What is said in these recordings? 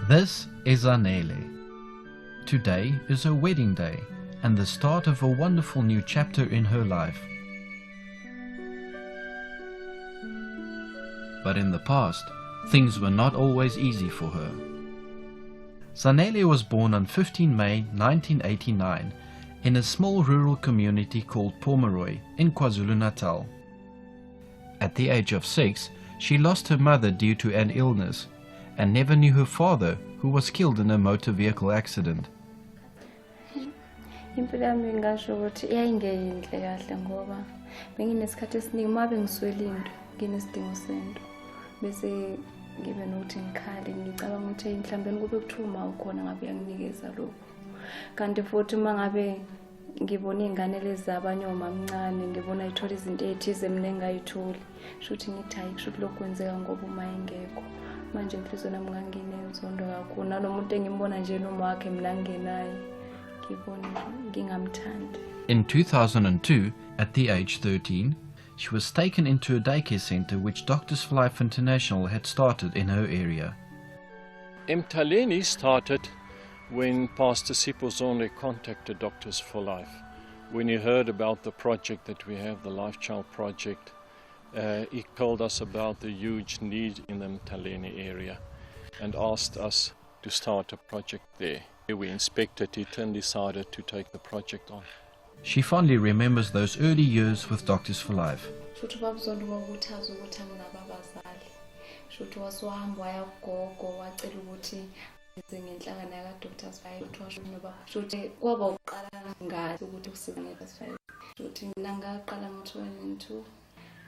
This is Zanelle. Today is her wedding day and the start of a wonderful new chapter in her life. But in the past, things were not always easy for her. Zanelle was born on 15 May 1989 in a small rural community called Pomeroy in KwaZulu-Natal. At the age of 6, she lost her mother due to an illness and never knew her father, who was killed in a motor vehicle accident. Impilo yami ngisho ukuthi yayingeyinhle kahle ngoba benginesikhathi esiningi uma bengiswele into nginesidingo sento bese ngibe nokuthi ngikhale ngicabanga ukuthi mhlawumbe kube kuthiwa uma ukhona ngabe yanginikeza lokho kanti futhi uma ngabe ngibona izingane lezi zabanye omamncane ngibona ithola izinto ezithize mina engayitholi shothi ngithi hayi kusho lokho kwenzeka ngoba uma engekho manje inhliziyo nami nganginenzondo kakhulu nalomuntu engimbona nje noma wakhe mina ngenayo ngibona ngingamthandi. In 2002, at the age 13, she was taken into a daycare center which Doctors for Life International had started in her area. Mtaleni started when Pastor Sipozone contacted Doctors for Life. When he heard about the project that we have, the Life Child Project, he told us about the huge need in the Mtaleni area and asked us to start a project there. We inspected it and decided to take the project on. She fondly remembers those early years with Doctors for Life.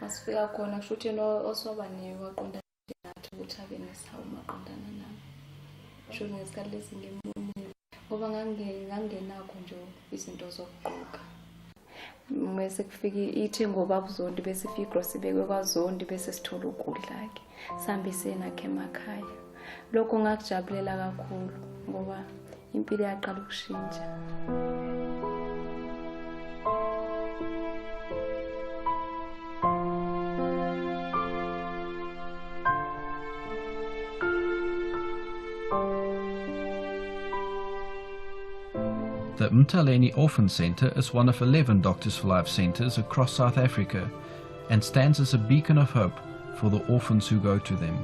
Masifika khona kushuthi oswabane waqonda nathi ukuthi abe nesawu maqondana nami. Sho ngesikhathi lesi ngemunye ngoba ngangenakho nje izinto zokugqoka. Mase kufika ithi ngoba buzondi bese ifigro sibekwe kwaZondi bese sithola ukudla ke. Sambise nakhe emakhaya. Lokho ngakujabulela kakhulu ngoba impilo yaqala ukushintsha. The Mtaleni Orphan Centre is one of 11 Doctors for Life centres across South Africa and stands as a beacon of hope for the orphans who go to them.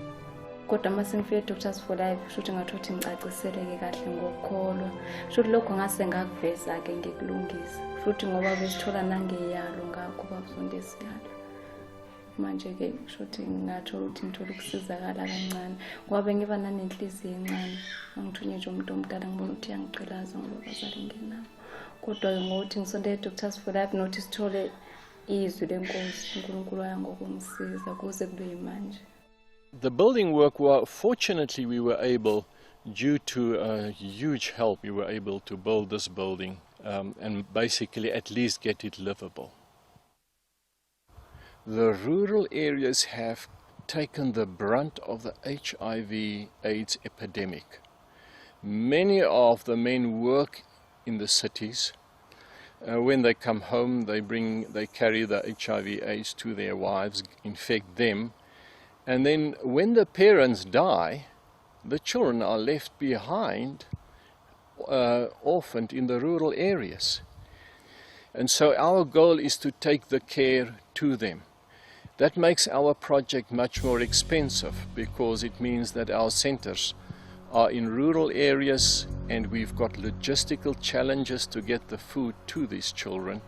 Kodwa masengifike Doctors for Life shuthi ngathothi ngicaciseleke kahle ngokukholwa shuthi lokho ngase ngakuveza ke ngikulungisa futhi ngoba besithola nangeyalo ngakho babuzondesiyalo manje ke shuthi ngathola ukuthi ngithola ukusizakala kancane ngoba bengiba nanenhliziyo encane angithunye nje umuntu omdala ngibona ukuthi yangiqilaza ngoba bazali ngenami kodwa ngokuthi ngisondele Doctors for Life nothi sithole izwi lenkosi uNkulunkulu ayangokungisiza kuze kube yimanje. The building work, fortunately we were able, due to a huge help, we were able to build this building and basically at least get it livable. The rural areas have taken the brunt of the HIV/AIDS epidemic. Many of the men work in the cities. When they come home, they carry the HIV/AIDS to their wives, infect them. And then when the parents die, the children are left behind, orphaned in the rural areas. And so our goal is to take the care to them. That makes our project much more expensive because it means that our centers are in rural areas and we've got logistical challenges to get the food to these children.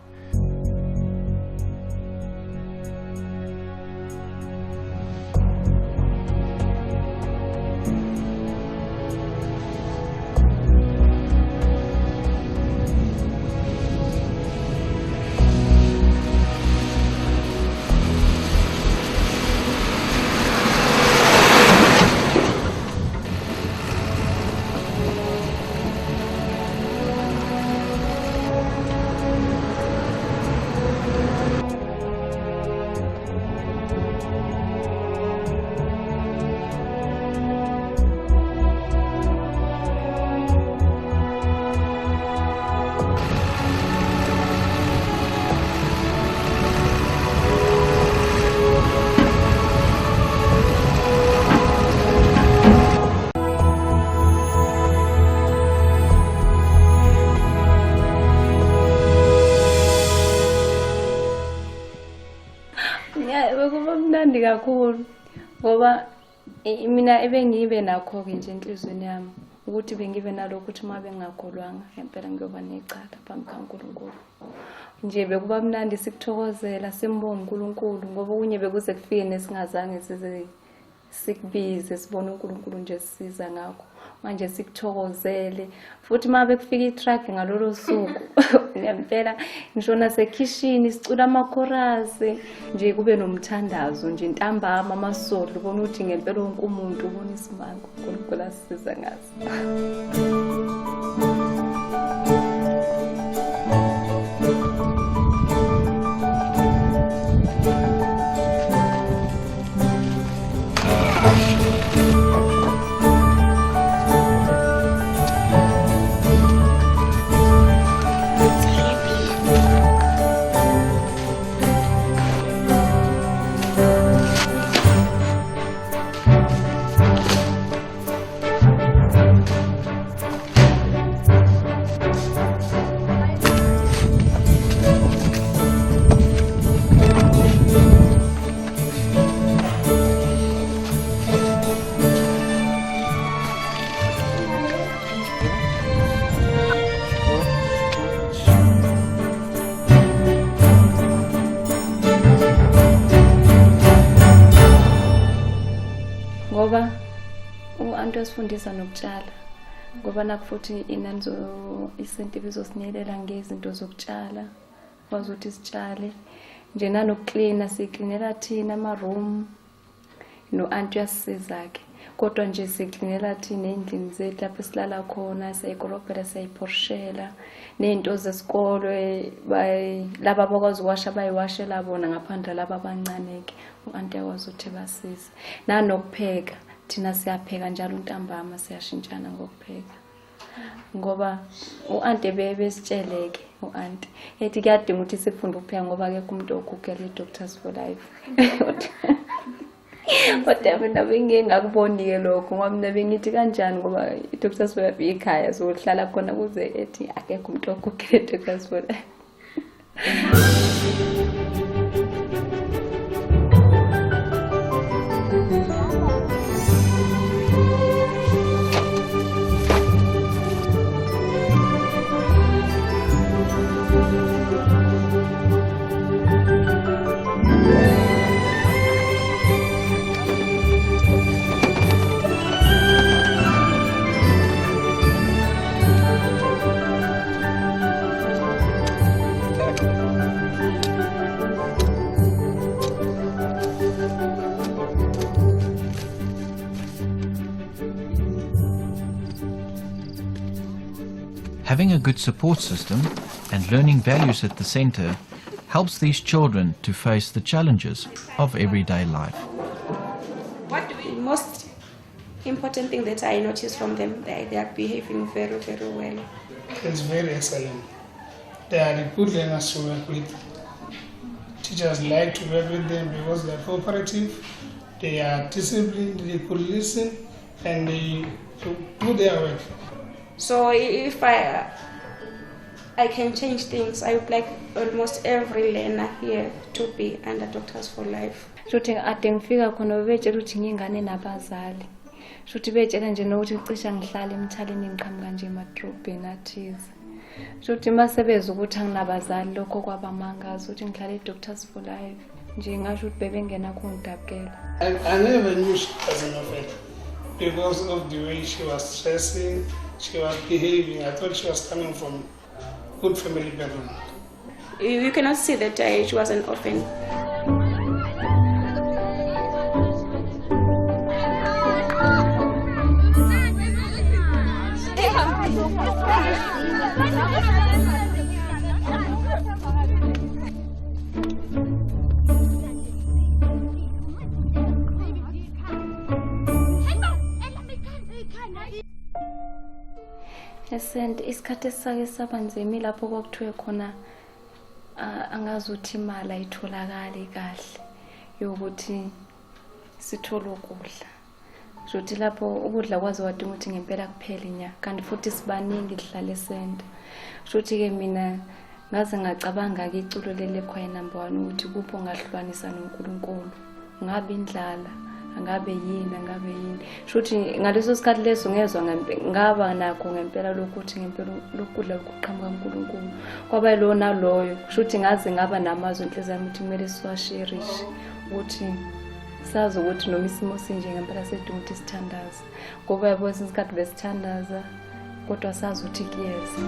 kakhulu ngoba mina ebengibe nakho ke nje enhlizweni yami ukuthi bengibe nalokho ukuthi uma bengakholwanga ngempela ngiyoba necala phambi kaNkulunkulu. Nje bekuba mnandi sikuthokozela simbonga uNkulunkulu ngoba kunye bekuze kufike nesingazange size sikubize sibone uNkulunkulu nje sisiza ngakho. Manje sikuthokozele futhi uma bekufika itrack ngalolo suku ngempela ngisho nasekitchen sicula amakhorasi nje kube nomthandazo nje ntambama amasodlo ubona ukuthi ngempela wonke umuntu ubona isimanga uNkulunkulu asisiza ngaso. Ngoba uantu asifundisa nokutshala ngoba nakufuthi inanzo isenti bizosinielela ngezinto zokutshala kwazi ukuthi sitshale nje nanokucleana siklinela thina ama room no antu yasisiza ke kodwa nje siklinela thina endlini zethu lapho silala khona siyayikorobhela siyayiporshela nezinto zesikolo laba bakwazi uwasha bayiwashela bona ngaphandle laba abancane ke uantu yakwazi ukuthi basize nanokupheka thina siyapheka njalo untambama siyashintshana ngokupheka ngoba uanti besitsheleke uanti ethi kuyadinga ukuthi sifunde ukupheka ngoba akekho umuntu okukela iDoctors for Life. Kodwa mina bengingakuboni ke lokho ngoba mina bengithi kanjani ngoba iDoctors for Life ikhaya so uhlala khona kuze ethi akekho umuntu okukela iDoctors for Life. Having a good support system and learning values at the center helps these children to face the challenges of everyday life. The most important thing that I notice from them, they are behaving very, very well. It's very excellent. They are good learners to work with. Teachers like to work with them because they are cooperative, they are disciplined, they could listen, and they do their work. So if I can change things, I would like almost every learner here to be under Doctors for Life. Shuthi ade ngifika khona betshela ukuthi ngingane nabazali. Shuthi betshela nje nokuthi cisha ngihlala emthaleni ngiqhamuka nje emadrobheni athize. Shuthi masebeza ukuthi anginabazali lokho kwabamangaza ukuthi ngihlala eDoctors for Life. Nje ngasho ukuthi bebengena khongidabukela. I never knew she was an orphan because of the way she was stressing, she was behaving. I thought she was coming from good family background. You cannot see that she was an orphan. Esente isikhathi esake sabanzima lapho kwakuthiwe khona angazuthi imali ayitholakali kahle yokuthi sithola ukudla. Jothi lapho ukudla kwazi wadinga ukuthi ngempela kuphele inyanga kanti futhi sibaningi lihlala esente. Jothi ke mina ngaze ngacabanga ke iculo leli ekhaya number 1 ukuthi kupho ngahlukanisa noNkulunkulu ngabe indlala angabe yini shuthi ngaleso sikhathi leso ngezwe ngaba nakho ngempela lokuthi ngempela lokudla ukuqhamuka kaNkulunkulu kwaba lo naloyo shuthi ngaze ngaba namazwi enhliziyo yami ukuthi kumele siwasherishe ukuthi sazi ukuthi noma isimo sinje ngempela sedinga ukuthi sithandaze ngoba yabo isikhathi besithandaza kodwa sazi ukuthi kuyeza.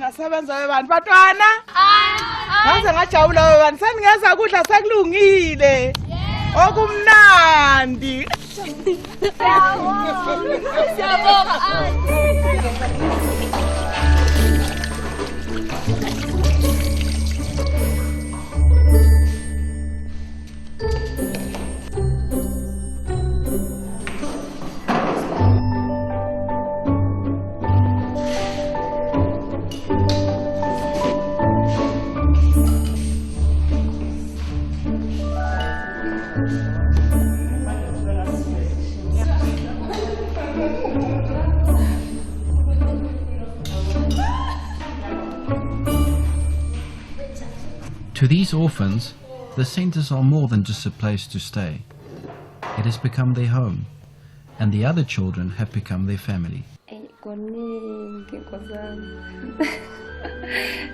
Nasebenza abantu batwana ngaze ngajabula abantu saningeza kudla sekulungile okumnandi siyabonga To these orphans, the centers are more than just a place to stay. It has become their home, and the other children have become their family. Kuningi kozami.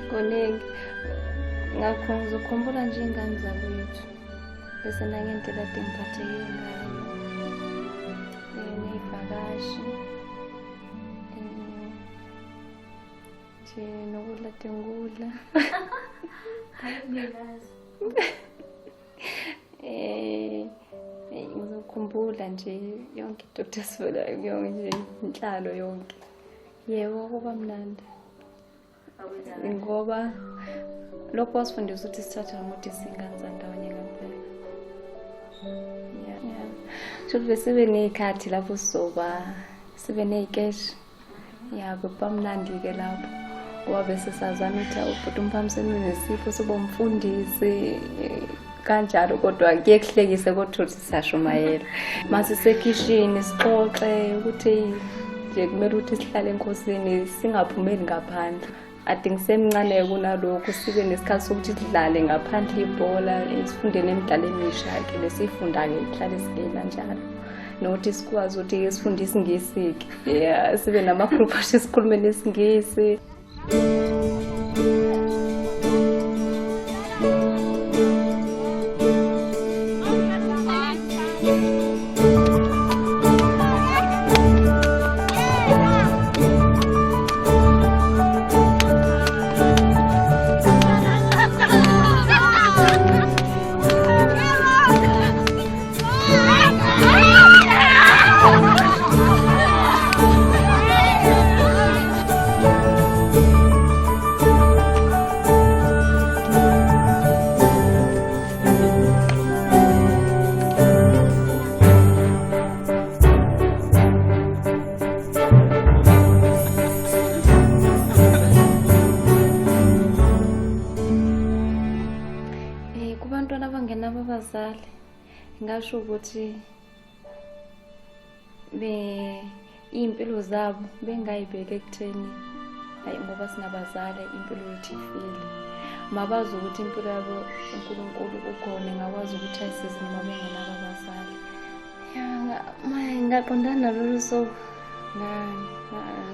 Kuningi. Ngakho ngizokhumbula nje ingane zakwethu. Bese nangendlela engiphatheke ngayo. Neyivakashi. Nje nokudla tengudla. Ngizokhumbula nje yonke into esivelayo yonke nje inhlalo yonke. Yebo kuba mnandi. Ngoba lokho wasifundisa ukuthi sithathe ngokuthi singane zandawonye ngempela. Should besibe nezikhathi lapho sizoba sibe nezikeshi. Yabo kuba mnandi ke lapho. Ngoba bese sazana ukuthi ubhuti umphamisene nesifo soba umfundisi kanjalo kodwa kuye kuhlekise kodwa uthi sashumayela. Mase sekishini sixoxe ukuthi nje kumele ukuthi sihlale enkosini singaphumeli ngaphandle. Ade ngisemncane kunalokho sibe nesikhathi sokuthi sidlale ngaphandle ibhola sifunde nemidlalo emisha ke lesifunda ke kuhlale sigela njalo. Nokuthi sikwazi ukuthi sifunde isingisi ke sibe nama group asikhulume nesingisi. Kubantwana abangenabo abazali ngasho ukuthi impilo zabo bengayibeke ekutheni hayi ngoba sinabazali impilo yethu ifile mabazi ukuthi impilo yabo uNkulunkulu ukhona ngakwazi ukuthi ayisize noma bengenabo abazali ngaqondana loluso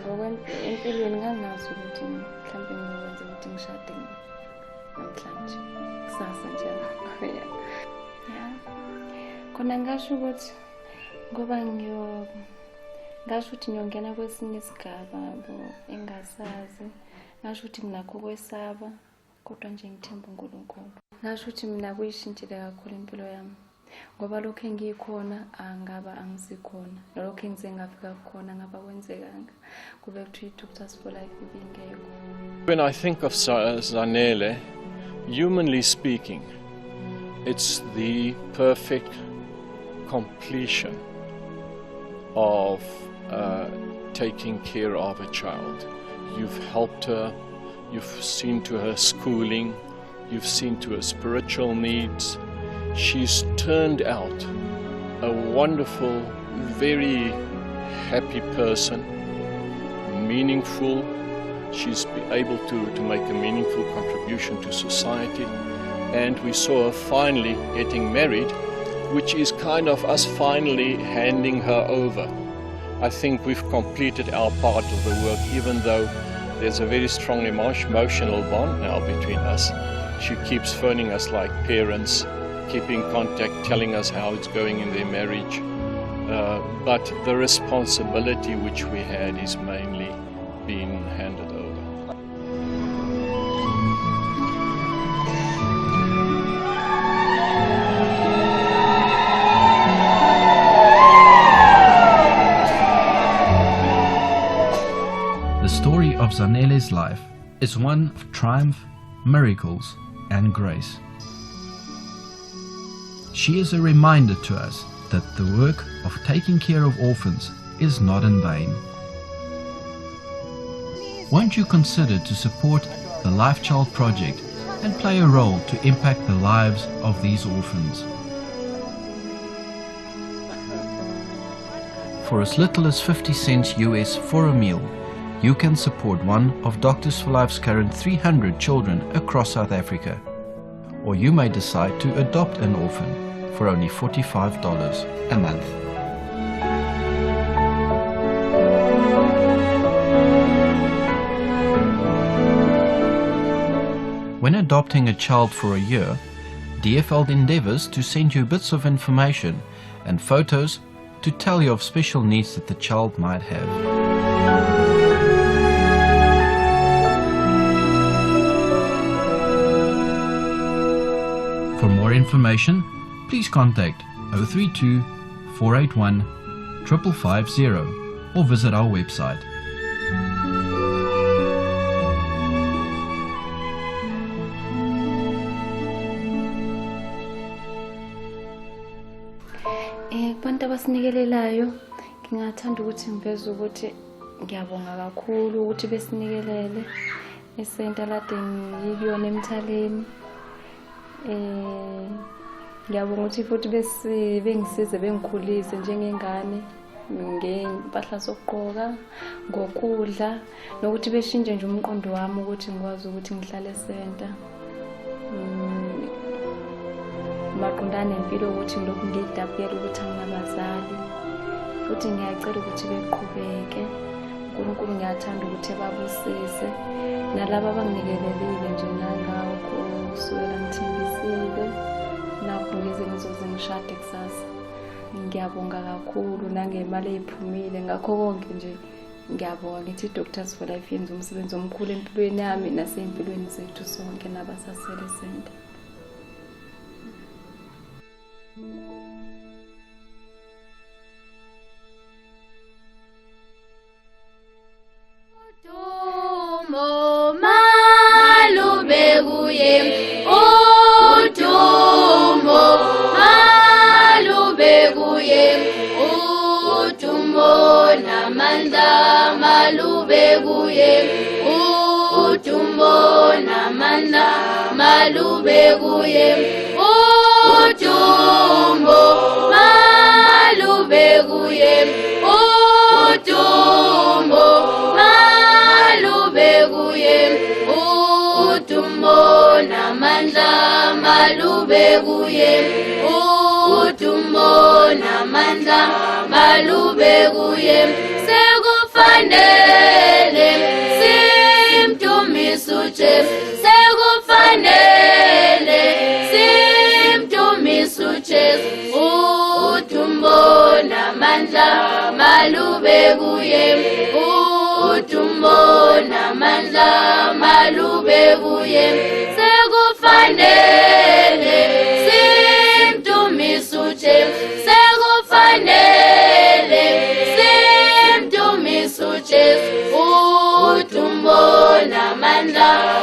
ngoba empilweni ngangazi ukuthi mhlawumbe ngikwenza ukuthi ngishade namhlanje kusasa njalo khona ngasho ukuthi ngoba ngasho ukuthi ngiyongena kwesinye isigaba engasazi ngasho ukuthi nginakho kwesaba kodwa nje ngithemba uNkulunkulu ngasho ukuthi mina kuyishintshile kakhulu impilo yami ngoba lokho engikhona angaba angisikhona lokho engize ngafika khona ngaba kwenzekanga kube kuthiwa iDoctors for Life ibingekho. When I think of Zanelle, humanly speaking, it's the perfect completion of taking care of a child. you've helped her, you've seen to her schooling, you've seen to her spiritual needs. She's turned out a wonderful, very happy person, meaningful. She's been able to make a meaningful contribution to society, and we saw her finally getting married, which is kind of us finally handing her over. I think we've completed our part of the work, even though there's a very strong emotional bond now between us. She keeps phoning us like parents, keeping contact, telling us how it's going in their marriage. But the responsibility which we had is mainly being handed over. The story of Zanelle's life is one of triumph, miracles, and grace. She is a reminder to us that the work of taking care of orphans is not in vain. Won't you consider to support the Life Child Project and play a role to impact the lives of these orphans? For as little as 50 cents US for a meal, you can support one of Doctors for Life's current 300 children across South Africa. Or you may decide to adopt an orphan for only $45 a month. When adopting a child for a year, DFL endeavors to send you bits of information and photos to tell you of special needs that the child might have. For more information, please contact 032 481 5550 or visit our website. Kubantu abasinikelelayo, ngingathanda ukuthi ngiveze ukuthi ngiyabonga kakhulu ukuthi besinikelele isenta lade ngiyiyona eMthaleni. Ngiyabonga ukuthi futhi bengisize bengikhulise njengengane ngempahla zokugqoka, ngokudla, nokuthi beshintshe nje umqondo wami ukuthi ngikwazi ukuthi ngihlale esenta. Maqondana nempilo ukuthi ngilokhu ngidabukela ukuthi anginabazali, futhi ngiyacela ukuthi beqhubeke. uNkulunkulu ngiyathanda ukuthi babusise nalabo abanginikelelile nje nangawo kusukela ngithembisile nakho ngize ngizoze ngishade kusasa. Ngiyabonga kakhulu nangemali eyiphumile, ngakho konke nje ngiyabonga. Ngithi Doctors for Life yenza umsebenzi omkhulu empilweni yami nasempilweni zethu sonke nabasasele sente.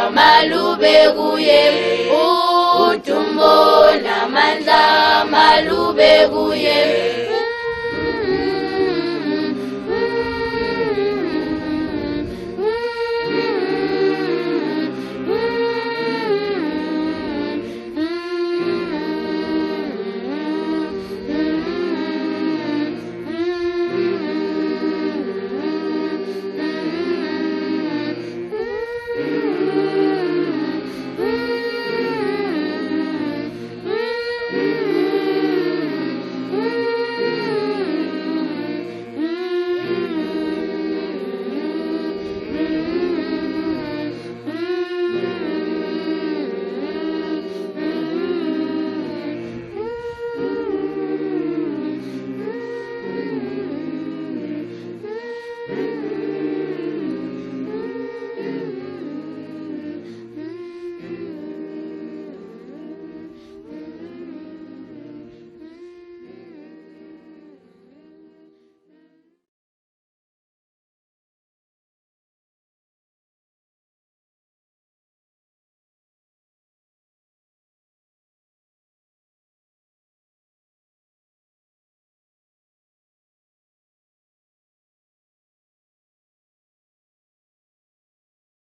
Malube kuye